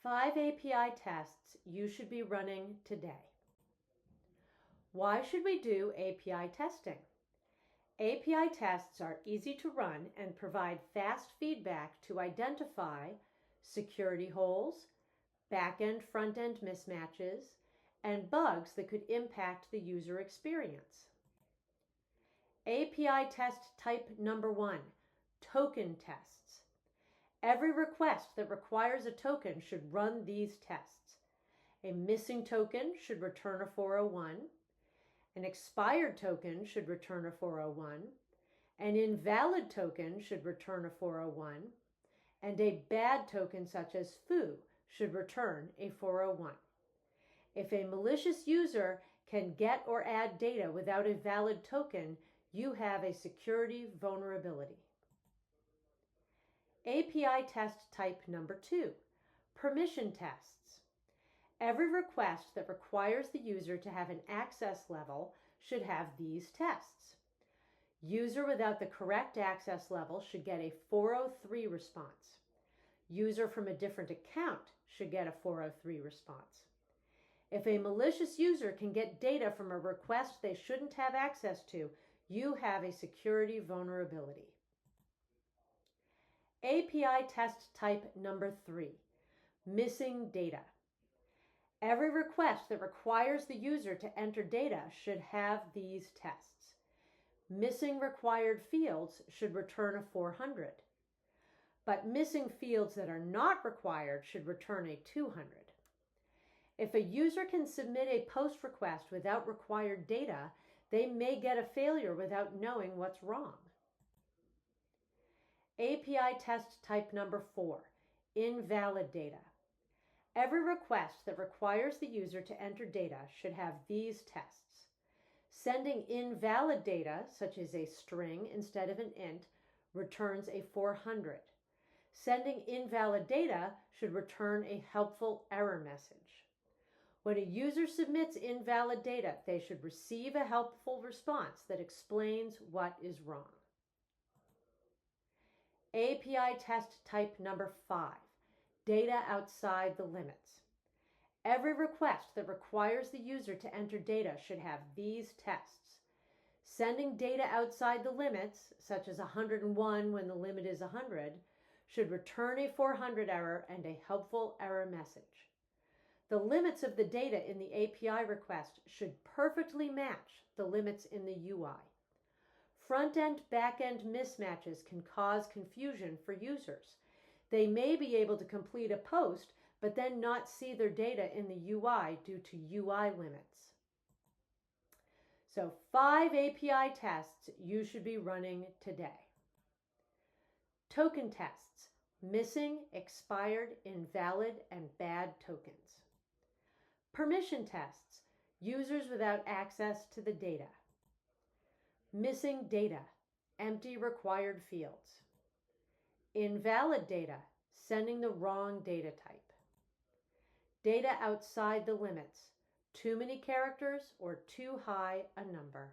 5 API tests you should be running today. Why should we do API testing? API tests are easy to run and provide fast feedback to identify security holes, back-end front-end mismatches, and bugs that could impact the user experience. API test type number 1, token tests. Every request that requires a token should run these tests. A missing token should return a 401. An expired token should return a 401. An invalid token should return a 401. And a bad token such as foo should return a 401. If a malicious user can get or add data without a valid token, you have a security vulnerability. API test type number 2, permission tests. Every request that requires the user to have an access level should have these tests. User without the correct access level should get a 403 response. User from a different account should get a 403 response. If a malicious user can get data from a request they shouldn't have access to, you have a security vulnerability. API test type number 3, missing data. Every request that requires the user to enter data should have these tests. Missing required fields should return a 400, but missing fields that are not required should return a 200. If a user can submit a post request without required data, they may get a failure without knowing what's wrong. API test type number 4, invalid data. Every request that requires the user to enter data should have these tests. Sending invalid data, such as a string instead of an int, returns a 400. Sending invalid data should return a helpful error message. When a user submits invalid data, they should receive a helpful response that explains what is wrong. API test type number 5, data outside the limits. Every request that requires the user to enter data should have these tests. Sending data outside the limits, such as 101 when the limit is 100, should return a 400 error and a helpful error message. The limits of the data in the API request should perfectly match the limits in the UI. Front-end, back-end mismatches can cause confusion for users. They may be able to complete a post, but then not see their data in the UI due to UI limits. So 5 API tests you should be running today. Token tests, missing, expired, invalid, and bad tokens. Permission tests, users without access to the data. Missing data, empty required fields. Invalid data, sending the wrong data type. Data outside the limits, too many characters or too high a number.